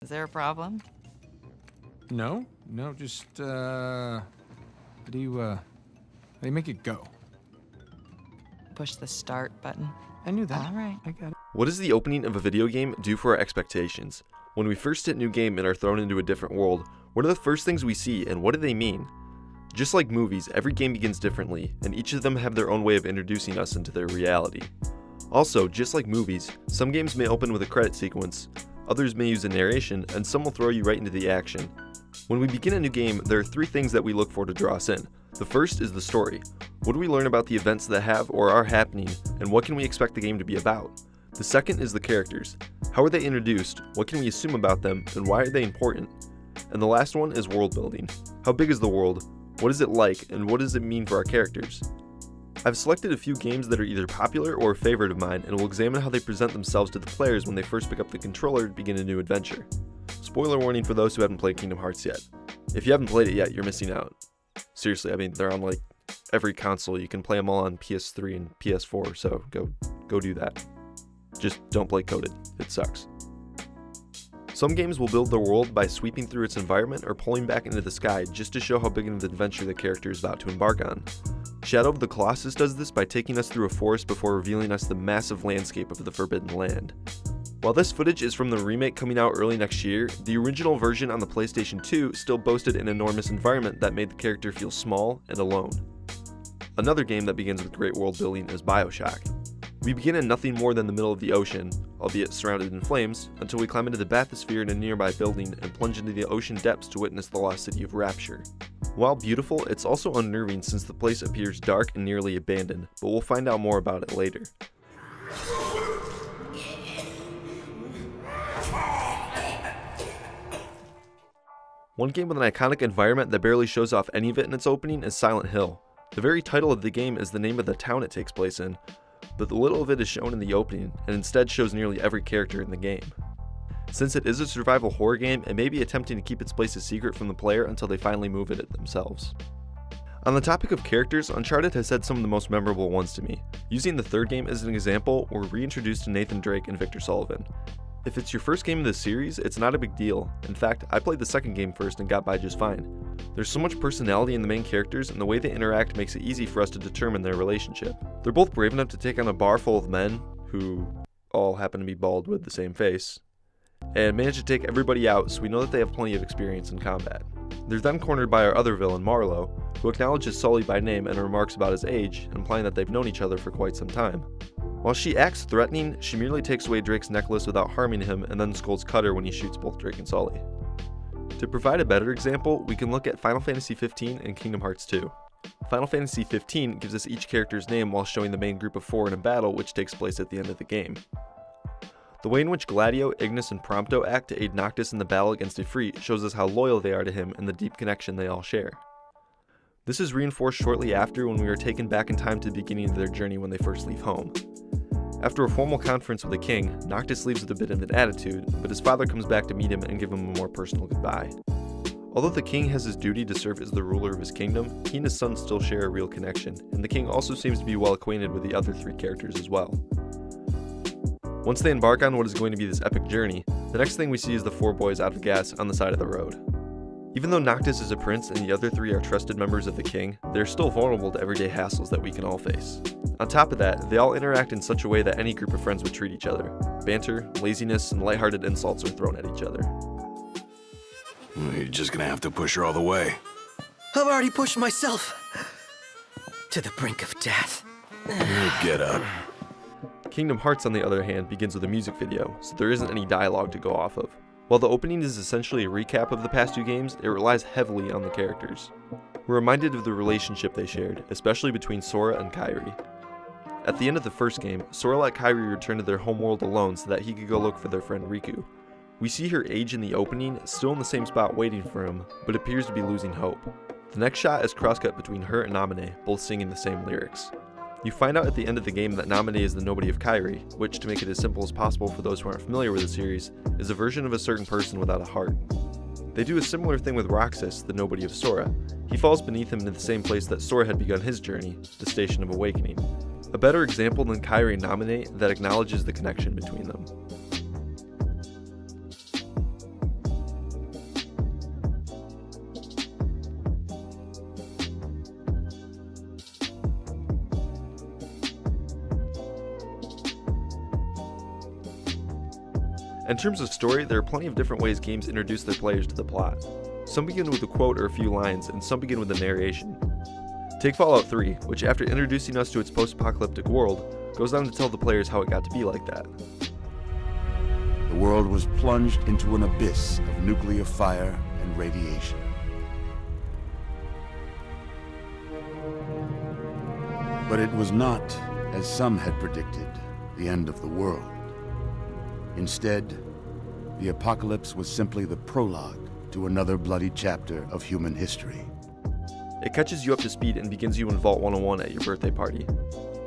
Is there a problem? No, just, how do you make it go? Push the start button. I knew that. All right. I got it. What does the opening of a video game do for our expectations? When we first hit new game and are thrown into a different world, what are the first things we see and what do they mean? Just like movies, every game begins differently, and each of them have their own way of introducing us into their reality. Also, just like movies, some games may open with a credit sequence, others may use a narration, and some will throw you right into the action. When we begin a new game, there are three things that we look for to draw us in. The first is the story. What do we learn about the events that have or are happening, and what can we expect the game to be about? The second is the characters. How are they introduced, what can we assume about them, and why are they important? And the last one is world building. How big is the world, what is it like, and what does it mean for our characters? I've selected a few games that are either popular or a favorite of mine, and will examine how they present themselves to the players when they first pick up the controller to begin a new adventure. Spoiler warning for those who haven't played Kingdom Hearts yet. If you haven't played it yet, you're missing out. Seriously, I mean, they're on like every console. You can play them all on PS3 and PS4, so go do that. Just don't play coded, it sucks. Some games will build their world by sweeping through its environment or pulling back into the sky just to show how big of an adventure the character is about to embark on. Shadow of the Colossus does this by taking us through a forest before revealing us the massive landscape of the Forbidden Land. While this footage is from the remake coming out early next year, the original version on the PlayStation 2 still boasted an enormous environment that made the character feel small and alone. Another game that begins with great world building is BioShock. We begin in nothing more than the middle of the ocean, albeit surrounded in flames, until we climb into the bathysphere in a nearby building and plunge into the ocean depths to witness the lost city of Rapture. While beautiful, it's also unnerving since the place appears dark and nearly abandoned, but we'll find out more about it later. One game with an iconic environment that barely shows off any of it in its opening is Silent Hill. The very title of the game is the name of the town it takes place in, but the little of it is shown in the opening, and instead shows nearly every character in the game. Since it is a survival horror game, it may be attempting to keep its place a secret from the player until they finally move it themselves. On the topic of characters, Uncharted has had some of the most memorable ones to me. Using the third game as an example, we're reintroduced to Nathan Drake and Victor Sullivan. If it's your first game of the series, it's not a big deal. In fact, I played the second game first and got by just fine. There's so much personality in the main characters, and the way they interact makes it easy for us to determine their relationship. They're both brave enough to take on a bar full of men, who all happen to be bald with the same face, and manage to take everybody out, so we know that they have plenty of experience in combat. They're then cornered by our other villain, Marlowe, who acknowledges Sully by name and remarks about his age, implying that they've known each other for quite some time. While she acts threatening, she merely takes away Drake's necklace without harming him and then scolds Cutter when he shoots both Drake and Sully. To provide a better example, we can look at Final Fantasy XV and Kingdom Hearts 2. Final Fantasy XV gives us each character's name while showing the main group of four in a battle which takes place at the end of the game. The way in which Gladio, Ignis, and Prompto act to aid Noctis in the battle against Ifrit shows us how loyal they are to him and the deep connection they all share. This is reinforced shortly after when we are taken back in time to the beginning of their journey when they first leave home. After a formal conference with the king, Noctis leaves with a bit of an attitude, but his father comes back to meet him and give him a more personal goodbye. Although the king has his duty to serve as the ruler of his kingdom, he and his son still share a real connection, and the king also seems to be well acquainted with the other three characters as well. Once they embark on what is going to be this epic journey, the next thing we see is the four boys out of gas on the side of the road. Even though Noctis is a prince and the other three are trusted members of the king, they are still vulnerable to everyday hassles that we can all face. On top of that, they all interact in such a way that any group of friends would treat each other. Banter, laziness, and lighthearted insults are thrown at each other. You're just gonna have to push her all the way. I've already pushed myself to the brink of death. Get up. Kingdom Hearts, on the other hand, begins with a music video, so there isn't any dialogue to go off of. While the opening is essentially a recap of the past two games, it relies heavily on the characters. We're reminded of the relationship they shared, especially between Sora and Kairi. At the end of the first game, Sora let Kairi return to their homeworld alone so that he could go look for their friend Riku. We see her age in the opening, still in the same spot waiting for him, but appears to be losing hope. The next shot is crosscut between her and Naminé, both singing the same lyrics. You find out at the end of the game that Naminé is the nobody of Kairi, which, to make it as simple as possible for those who aren't familiar with the series, is a version of a certain person without a heart. They do a similar thing with Roxas, the nobody of Sora. He falls beneath him into the same place that Sora had begun his journey, the Station of Awakening. A better example than Kairi and Naminé that acknowledges the connection between them. In terms of story, there are plenty of different ways games introduce their players to the plot. Some begin with a quote or a few lines, and some begin with a narration. Take Fallout 3, which after introducing us to its post-apocalyptic world, goes on to tell the players how it got to be like that. The world was plunged into an abyss of nuclear fire and radiation. But it was not, as some had predicted, the end of the world. Instead, the apocalypse was simply the prologue to another bloody chapter of human history. It catches you up to speed and begins you in Vault 101 at your birthday party.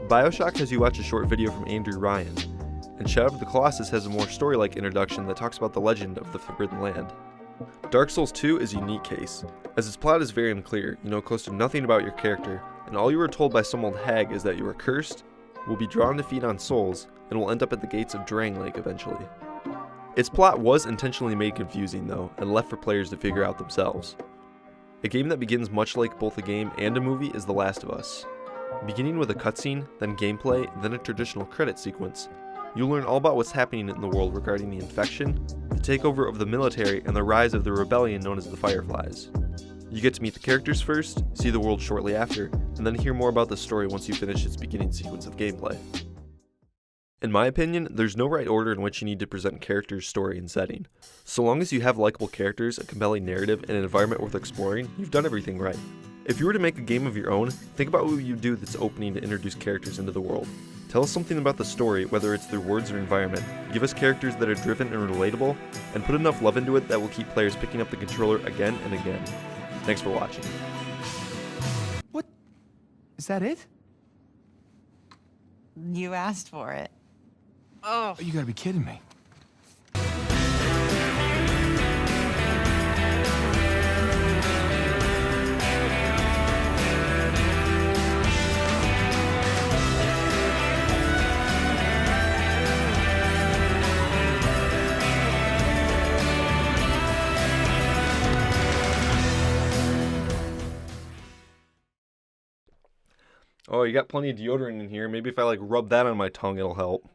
BioShock has you watch a short video from Andrew Ryan, and Shadow of the Colossus has a more story-like introduction that talks about the legend of the Forbidden Land. Dark Souls 2 is a unique case, as its plot is very unclear. You know close to nothing about your character, and all you are told by some old hag is that you are cursed, will be drawn to feed on souls, and will end up at the gates of Drang Lake eventually. Its plot was intentionally made confusing though, and left for players to figure out themselves. A game that begins much like both a game and a movie is The Last of Us. Beginning with a cutscene, then gameplay, then a traditional credit sequence, you'll learn all about what's happening in the world regarding the infection, the takeover of the military, and the rise of the rebellion known as the Fireflies. You get to meet the characters first, see the world shortly after, and then hear more about the story once you finish its beginning sequence of gameplay. In my opinion, there's no right order in which you need to present characters, story, and setting. So long as you have likable characters, a compelling narrative, and an environment worth exploring, you've done everything right. If you were to make a game of your own, think about what you do that's opening to introduce characters into the world. Tell us something about the story, whether it's through words or environment. Give us characters that are driven and relatable, and put enough love into it that will keep players picking up the controller again and again. Thanks for watching. What? Is that it? You asked for it. Oh. You gotta be kidding me. Oh, you got plenty of deodorant in here. Maybe if I rub that on my tongue, it'll help.